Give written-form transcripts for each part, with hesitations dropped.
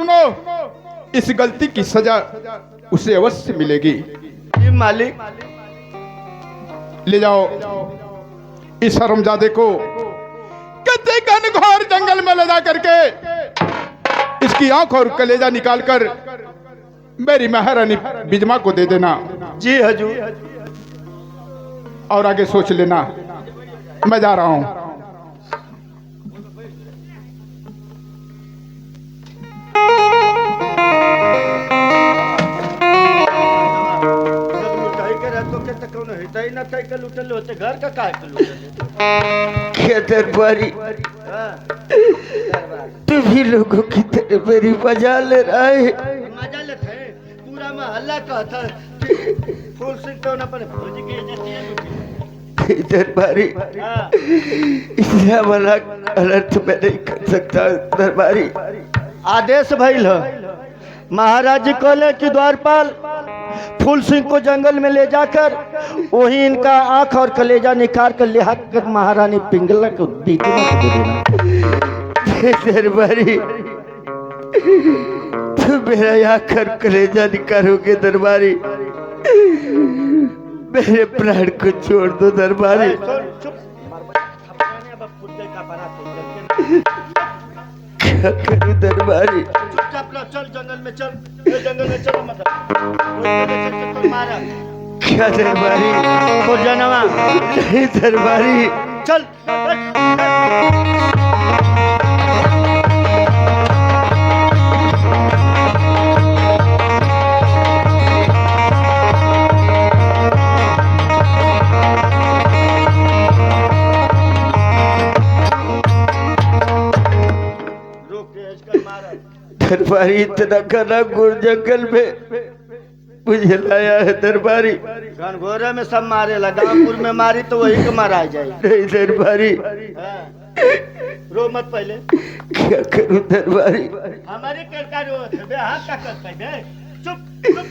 सुनो, इस गलती की सजा उसे अवश्य मिलेगी। जी मालिक। ले जाओ इस हरामजादे को किसी घनघोर जंगल में ले जा करके इसकी आंख और कलेजा निकालकर मेरी महारानी बिजमा को दे देना। जी हजूर। और आगे सोच लेना, मैं जा रहा हूं। घर का काय दरबारी तुम्ही लोगों की तरह मेरी मजा ले रहा है। मजा लेते हैं, पूरा महल्ला कहता फूल सिंह तो ना पर फौज के जैसे दरबारी इसलिए वाला अलर्ट मैं नहीं कर सकता। दरबारी आदेश भइल है, महाराज जी कहले कि द्वारपाल फूल सिंह को जंगल में ले जाकर वही इनका आंख और कलेजा निकाल कर लिहा कर महारानी पिंगला को दे देना। दरबारी तुम मेरा आंख और कलेजा निकालोगे दरबारी, मेरे प्राण को छोड़ दो दरबारी। क्या करूं दरबारी? चल जंगल में चल, जंगल में चलो मतलब मारा क्या दरबारी? तो जनवा नहीं दरबारी चल। दरबारी इतना घना घोर जंगल में मुझे लाया है दरबारी। घनघोरे में सब मारे लगापुर में मारी तो वही को मारा जाए। नहीं दरबारी रो मत पहले। क्या करूं दरबारी? हमारी करता रो बे हाथ का कर पहले। चुप चुप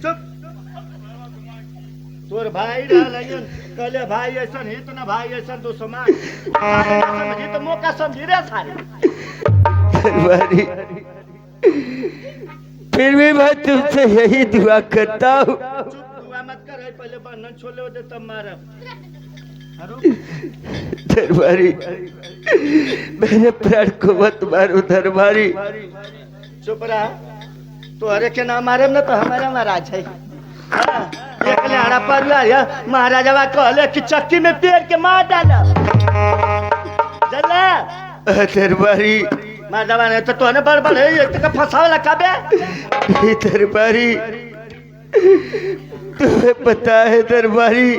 चुप। तोर भाई रहलन कहले भाई ऐसा ही तो ना भाई ऐसा तो समान समझी तो मौका समझी रे सारे। दरबारी फिर भी मैं तुमसे यही दुआ करता हूँ। दुआ मत कर, पहले बंधन छोड़े दे तब मारा। दरबारी मेरे प्राण को मत मारो दरबारी। चुप रहा, तो हरे के नाम मारे ना तो हमारा महाराज है। एक लहरा पर महाराजा कहले कि चक्की में पेड़ के मार डाला। दरबारी महाराजा ने तो ने बड़ है एक का फसावला काबे। दरबारी तुम्हें पता है दरबारी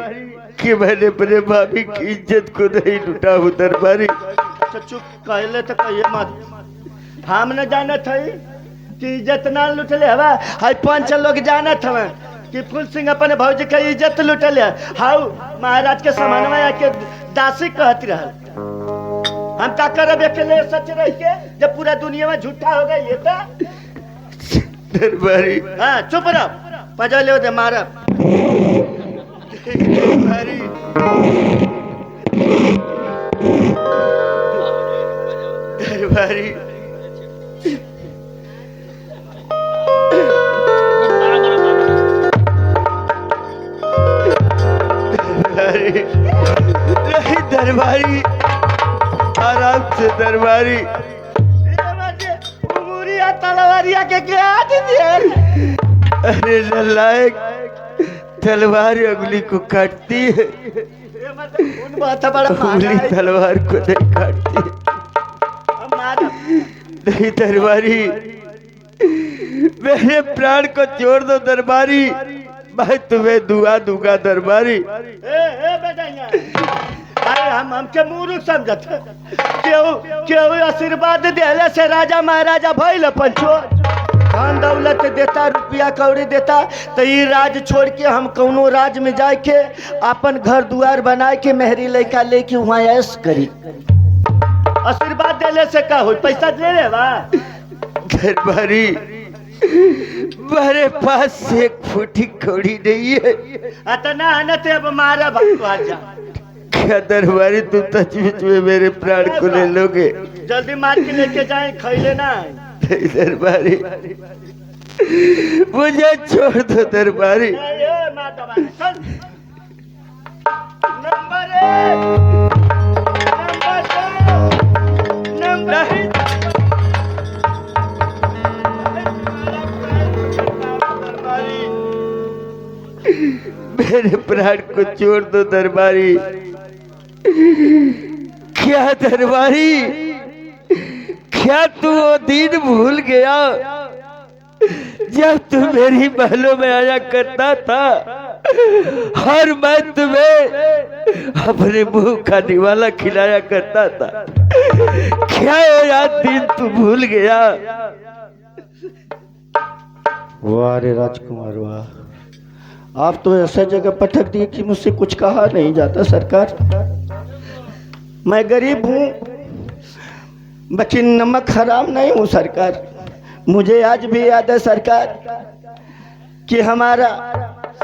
कि मैंने अपने भाभी की इज्जत को नहीं लूटा हूँ दरबारी। तो चुप कहले तो कहिए मत। हम न जाना थे कि इज्जत ना लुटले हवा। हाय पांच लोग जाना था कि फूल सिंह अपने भौजी के इज्जत लुटले। हाउ महाराज के समानवा के दासी कहती रहल। हम का करब अकेले सच रह के जब पूरा दुनिया में झूठा हो गई ये तो। दरबारी हाँ चुप रहो, पजले दे मारब। दरबारी दरबारी नहीं दरबारी आराम से दरबारी। तलवारिया के क्या अरे नालायक तलवार उंगली को काटती है, उंगली तलवार को नहीं काटती। नहीं दरबारी मेरे प्राण को छोड़ दो दरबारी, मैं तुम्हें दुआ दूंगा दरबारी। अरे हमके मूर्ख समझत क्यों आशीर्वाद देले से राजा महाराजा भइल पंचो। धन दौलत देता, रुपया कौड़ी देता तो ये राज छोड़ के हम कौनो राज में जाए के अपन घर दुआर बनाए के मेहरी लड़का लेके वहाँ ऐश करी। आशीर्वाद देले से का हो, पैसा दे ले बा। दरबारी मेरे पास एक फूटी कौड़ी नहीं है। अतना अनत अब मारा भगवान जा। क्या दरबारी तुम सचमुच में मेरे प्राण को ले लोगे? जल्दी मार के लेके जाए, खैले ना। नहीं दरबारी, मुझे छोड़ दो दरबारी। नंबर 1, नंबर 2, मेरे प्राण को छोड़ दो दरबारी। क्या दरबारी, क्या तू वो दिन भूल गया जब तू मेरी महलों में आया करता था और मैं तुम्हें अपने मुंह का निवाला खिलाया करता था? क्या वो याद दिन तू भूल गया? वाह रे राजकुमार वाह, आप तो ऐसा जगह पटक दिए कि मुझसे कुछ कहा नहीं जाता सरकार। मैं गरीब हूँ लेकिन नमक हराम नहीं हूँ सरकार। मुझे आज भी याद है सरकार कि हमारा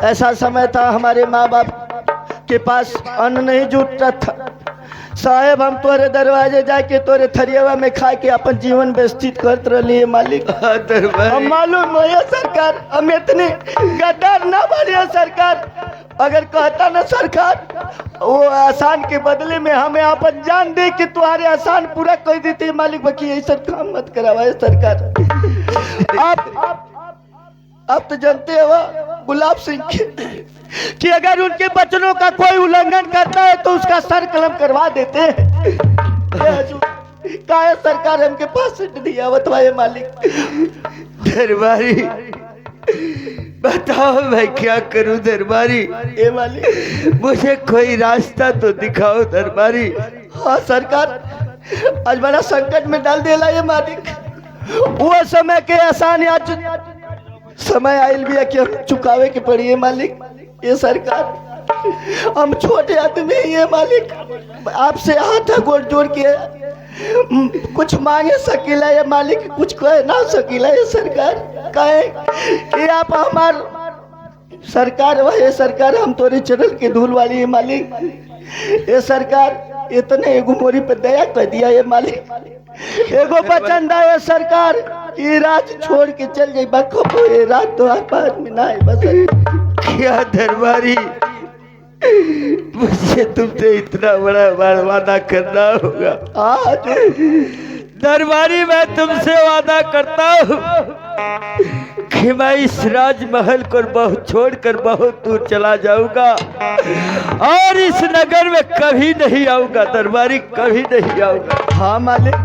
ऐसा समय था, हमारे माँ बाप के पास अन्न नहीं जुटता था। साहेब हम तोरे दरवाजे जाके तोरे थरियावा में खा के अपन जीवन व्यतीत करते रहिए मालिक। हम मालूम है सरकार, हम इतने गद्दार ना बने सरकार। अगर कहता ना सरकार वो आसान के बदले में हमें अपन जान दे कि तुम्हारे आसान पूरा कर देते मालिक। बाकी ऐसा काम मत करवाए सरकार। आप तो जानते हो गुलाब सिंह कि अगर उनके बचनों का कोई उल्लंघन करता है तो उसका सर कलम करवा देते हैं। सरकार हमके पास दिया बतवाए मालिक। दरबारी बताओ मैं क्या करूं दरबारी? ए मालिक मुझे कोई रास्ता तो दिखाओ दरबारी। हाँ सरकार, आज बड़ा संकट में डाल देला ये मालिक। वो समय के आसान आज समय आयल भी है कि हम चुकावे के पड़ी है मालिक। ये सरकार हम छोटे आदमी ये मालिक, आपसे हाथ गोड़ जोड़ के कुछ मांगे सकीला ये मालिक, कुछ कह ना सकीला ये सरकार। कहे कि आप हमार सरकार वही सरकार, हम तोरे चरण के धूल वाली है मालिक। ये सरकार इतने एगो मोरी पे दया कर दिया ये मालिक। एगो वचन दा ये सरकार कि राज छोड़ के चल जाए बखो ये रात तो पार में ना है बस। क्या दरबारी, मुझे तुमसे इतना बड़ा वादा करना होगा? आज दरबारी मैं तुमसे वादा करता हूँ कि मैं इस राजमहल को बहुत छोड़कर बहुत दूर चला जाऊंगा और इस नगर में कभी नहीं आऊंगा दरबारी, कभी नहीं आऊंगा। हाँ मालिक,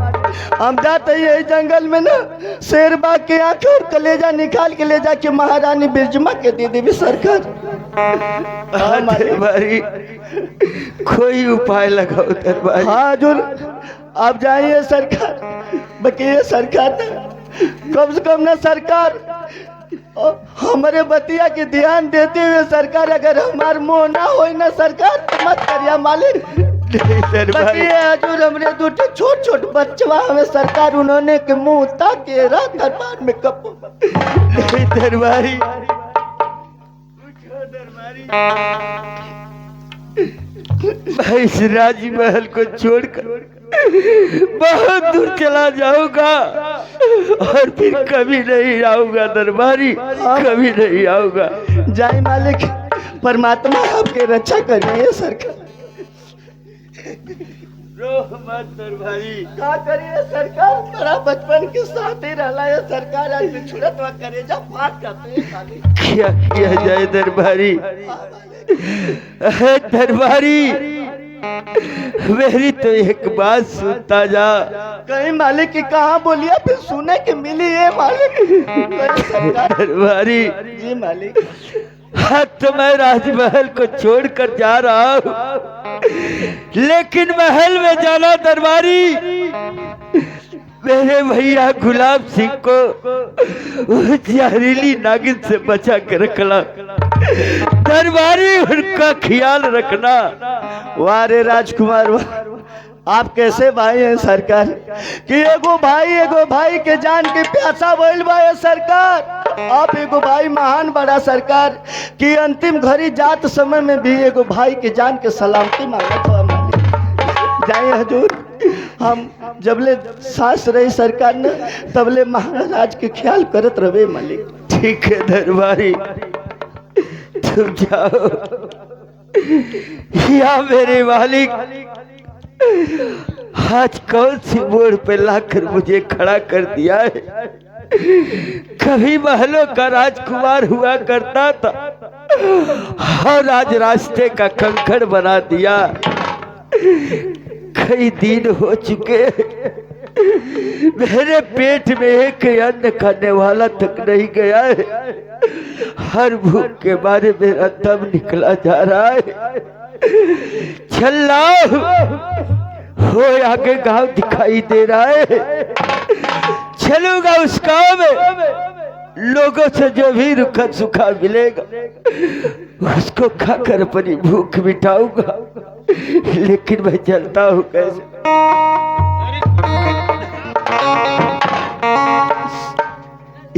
हम जाते ही जंगल में ना शेर बाग के आंखें और कलेजा निकाल के ले जाके महारानी बिरजमा के दे देवी सरकार। हाँ दरबारी, कोई उपाय लगाओ दरबारी। हाँ हजूर आप जाइए सरकार। बकिए सरकार कम से कम ना सरकार हमारे बतिया के ध्यान देते हुए सरकार, अगर हमार मुंह ना हो ना सरकार तो मत करिया मालिक। हजूर हमरे दूटे छोट छोट बच्चवा हमें सरकार उन्होंने के मुंह ताके रात दरबार में कपो दरबारी। मैं इस राजमहल को छोड़कर बहुत दूर चला जाऊंगा और फिर कभी नहीं आऊंगा दरबारी, कभी नहीं आऊंगा। जय मालिक, परमात्मा आपके रक्षा करिए सरकार। मत दरबारी, क्या करिए सरकार, बड़ा बचपन के साथ ही रहला है सरकार। आज छुड़त व करेजा फाट जाते हैं मालिक। क्या किया जाए दरबारी? दरबारी मेरी तो एक बात सुनता जा। कहीं मालिक की कहाँ बोलिए फिर सुने के मिली है मालिक। दरबारी जी मालिक। हाँ तो मैं राजमहल को छोड़कर जा रहा हूँ, लेकिन महल में जाना दरबारी मेरे भैया गुलाब सिंह को जहरीली नागिन से बचा कर रखना दरबारी, उनका ख्याल रखना। वारे राजकुमार आप कैसे भाई हैं सरकार कि एगो भाई के जान के प्यासा बोल भाई सरकार। आप एगो भाई महान बड़ा सरकार कि अंतिम घड़ी जात समय में भी एगो भाई के जान के सलामती मांगत हो। जाइए हजूर। हम जबले सास रही सरकार ने तबले महाराज के ख्याल करत रहे मालिक। ठीक है दरबारी, तुम जाओ। या मेरे मालिक, आज कौन सी मोड़ पे लाकर मुझे खड़ा कर दिया है। कभी महलों का राजकुमार हुआ करता था और आज रास्ते का कंकड़ बना दिया। कई दिन हो चुके, मेरे पेट में एक अन्न खाने वाला तक नहीं गया है। हर भूख के मारे मेरा दम निकला जा रहा है। चलाओ, हो आगे गांव दिखाई दे रहा है, चलूंगा उस गांव में। लोगों से जो भी रुखा सुखा मिलेगा उसको खाकर अपनी भूख मिटाऊंगा। लेकिन मैं चलता हूँ कैसे?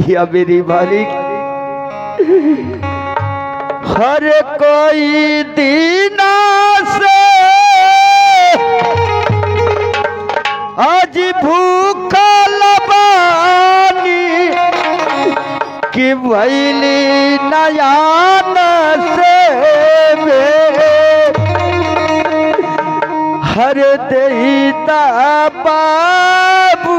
या मेरी मालिक, हर कोई दीना से आज भूखा लबानी कि भैली नयान से हर देता बाबू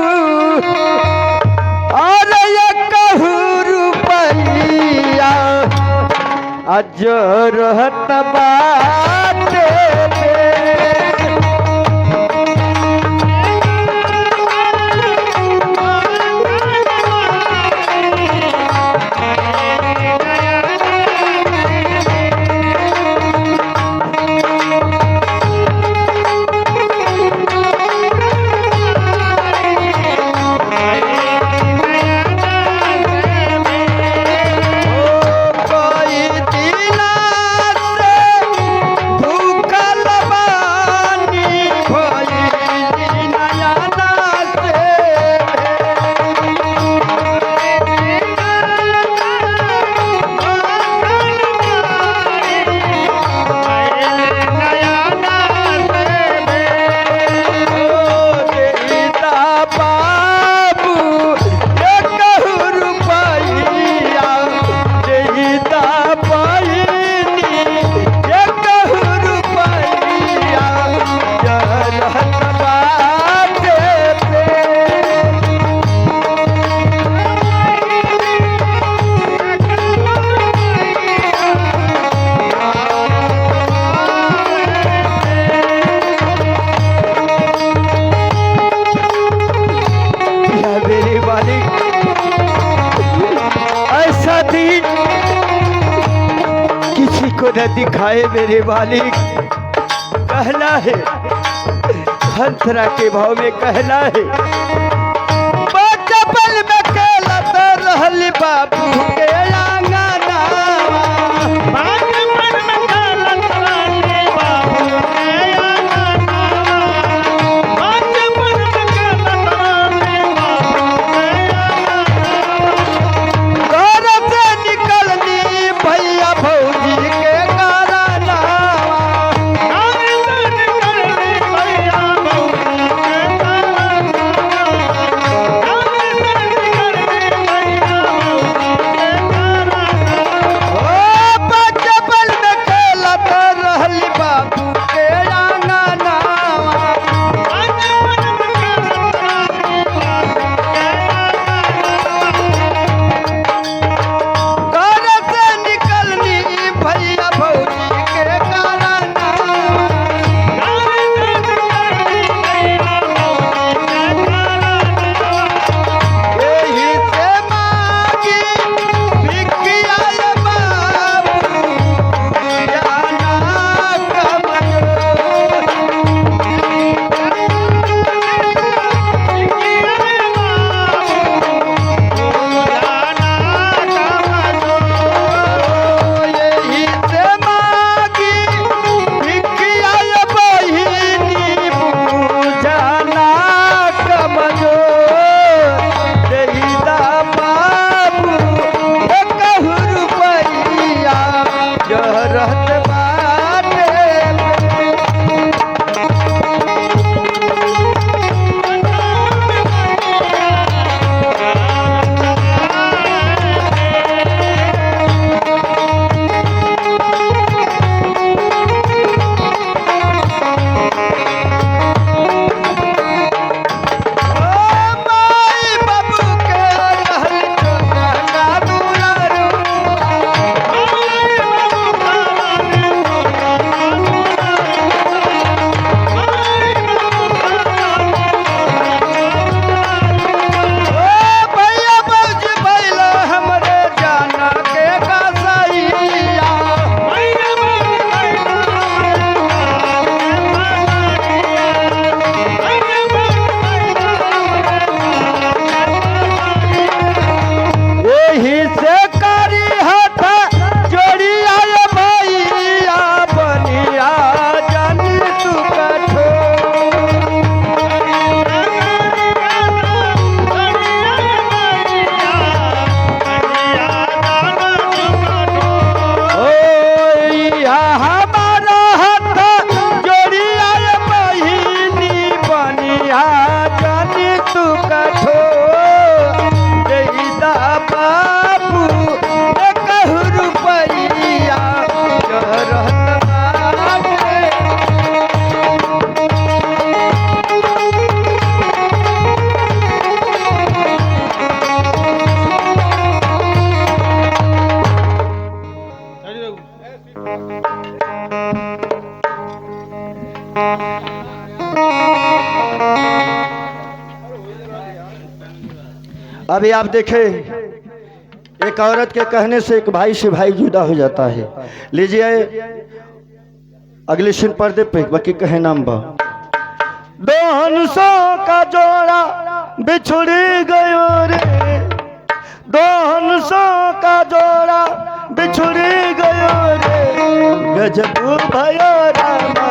और ये कहूँ रुपैया अजरत बाटे न दिखाए मेरे मालिक। कहना है हंसरा के भाव में कहना है, बचपन में खेलत रहल बाबू के अभी आप देखें, एक औरत के कहने से एक भाई से भाई जुदा हो जाता है। लीजिए अगले सीन पर्दे पे बाकी कहे नाम बा। दो हंसों का जोड़ा बिछुड़ गयो रे, दो हंसों का जोड़ा बिछुड़ गयो रे, गजब भयो रामा।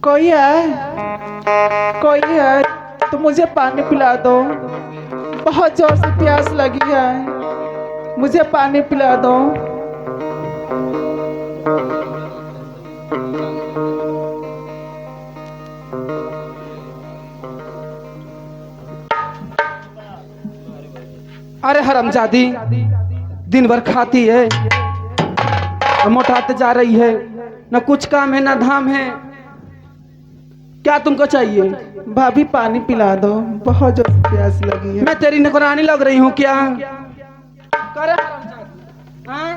कोई है? कोई है तो मुझे पानी पिला दो, बहुत जोर से प्यास लगी है, मुझे पानी पिला दो। अरे हरामजादी, दिन भर खाती है, मोटाते जा रही है, ना कुछ काम है ना धाम है। क्या तुमको चाहिए? भाभी पानी पिला दो, बहुत जोर से प्यास लगी है। मैं तेरी नौकरानी लग रही हूँ क्या? करे हाँ?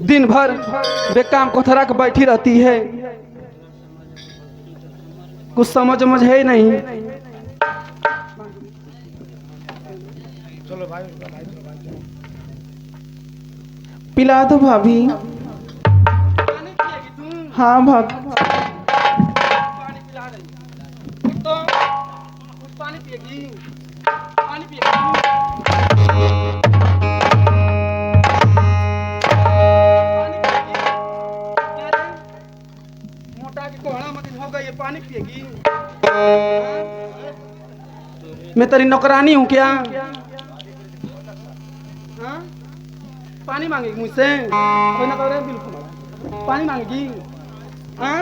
दिन भर बेकाम कोथरा के बैठी रहती है, कुछ समझ है नहीं। चलो भाई पिला दो भाभी। हाँ भाभी पानी पिला रही तो पानी पिएगी, पानी पिएगी। पानी पिएगी? मैं तेरी नौकरानी हूँ क्या? हाँ? पानी मांगेगी मुझसे? कोई ना करे बिल्कुल पानी मांगेगी? हाँ?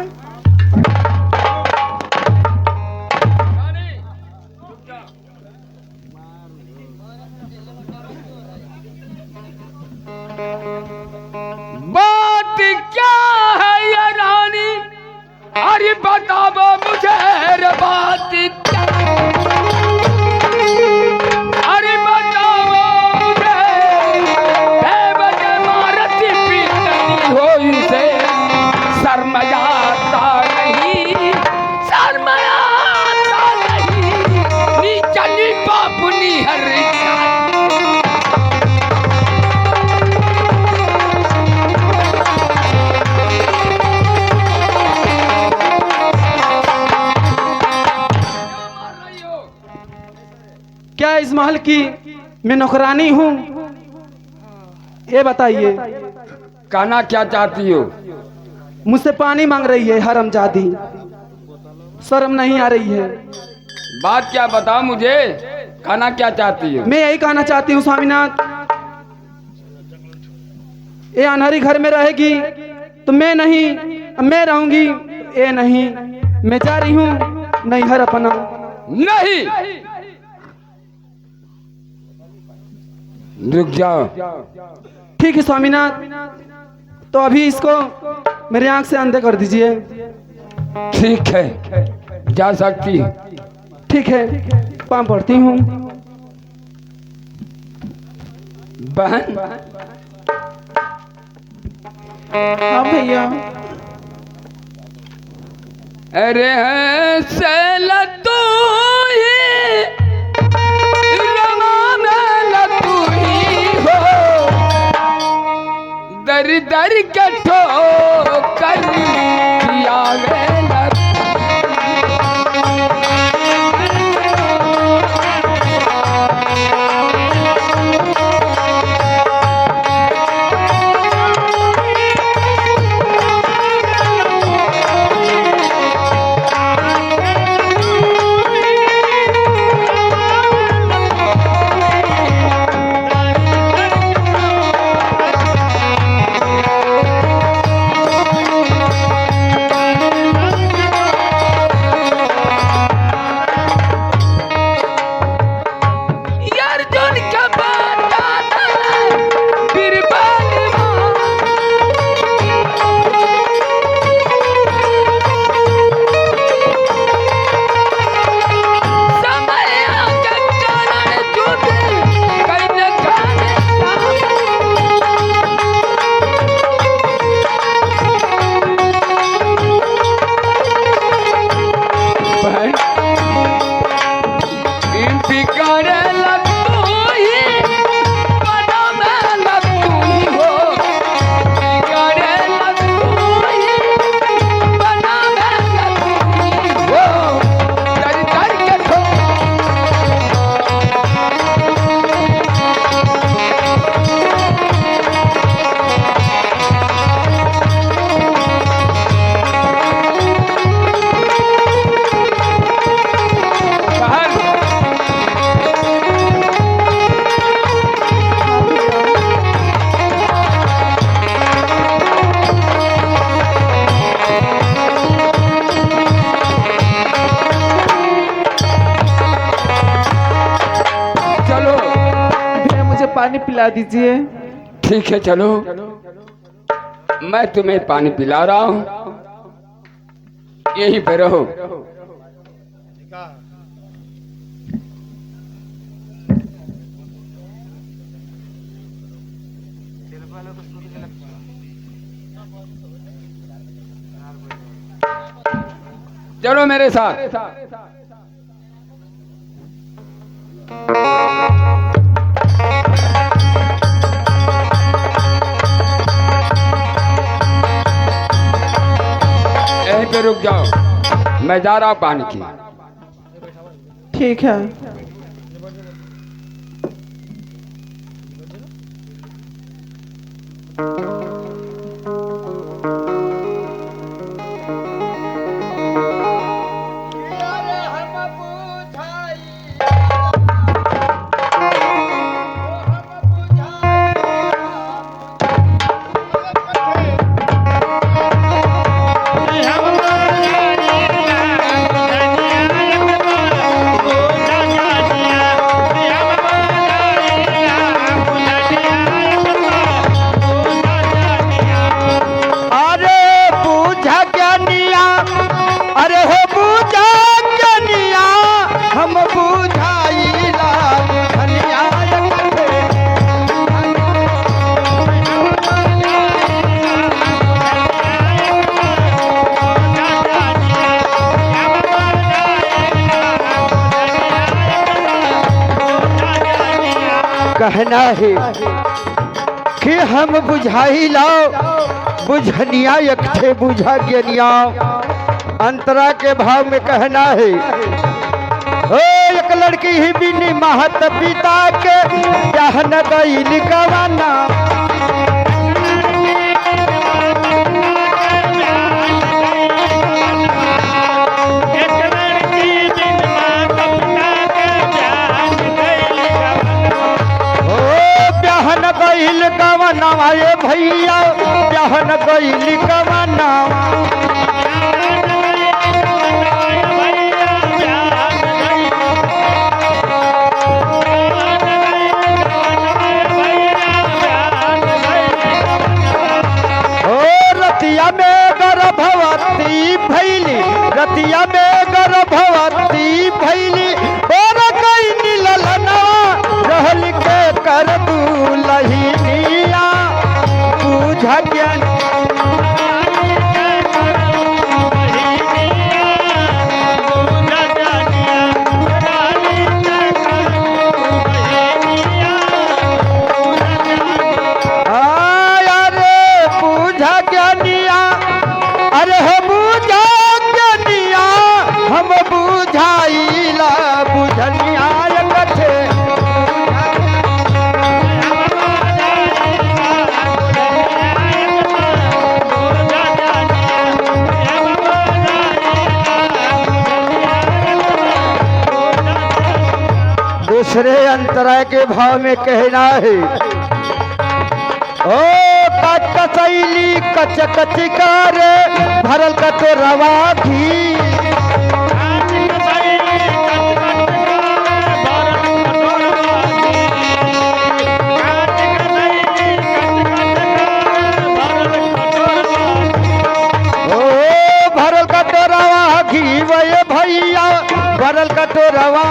बात क्या है ये रानी, अरे बताओ मुझे रे बात क्या, अरे बताओ मुझे, बेवजह मारती पीटती हो इसे, शर्माता नहीं, शर्माता नहीं, नीचली बापुनी हर क्या इस महल की मैं नौकरानी हूँ? ये बताइए। कहना क्या चाहती हो? मुझसे पानी मांग रही है हरामजादी, शर्म नहीं आ रही है? बात क्या बताओ मुझे, कहना क्या चाहती हो? मैं यही कहना चाहती हूँ स्वामीनाथ, ये अनहरी घर में रहेगी तो मैं नहीं, मैं रहूंगी, ये नहीं, मैं जा रही हूँ नैहर अपना। नहीं, रुक जाओ। ठीक है स्वामीनाथ, तो अभी इसको मेरे आंख से अंधे कर दीजिए। ठीक है, जा सकती है। ठीक है, पाँव पड़ती हूँ। बहन हाँ भैया। अरे हंसल तू ही रमामल तू ही हो, दर दर के ठोकर खियावेला। पानी पिला दीजिए। ठीक है चलो, मैं तुम्हें पानी पिला रहा हूँ, यहीं पे रहो। चलो मेरे साथ। यहीं पे रुक जाओ, मैं जा रहा हूँ पानी की। ठीक है। कहना है कि हम बुझाई लाओ बुझनिया यक्षे बुझा ज्ञनिया। अंतरा के भाव में कहना है, ओ एक लड़की ही बिनी महत पिता के जहन गईल गवाना। गईल कवनावा ये भैया, जहन गईल कवनावा। ओ रतिया में गर्भवती भैली, रतिया में गर्भवती भैली। और कई ललनवा रहल के कर दूलहिनिया बुझ ज्ञान। अरे हो बुझा ज्ञानिया हम बुझाइला बुझनिया कथे दूसरे अंतराय के भाव में कहना है ओ कच कसैली कच कचिकार भरल का तो रवा घी ओ भरल का तो रवा घी वे भैया भरल का तो रवा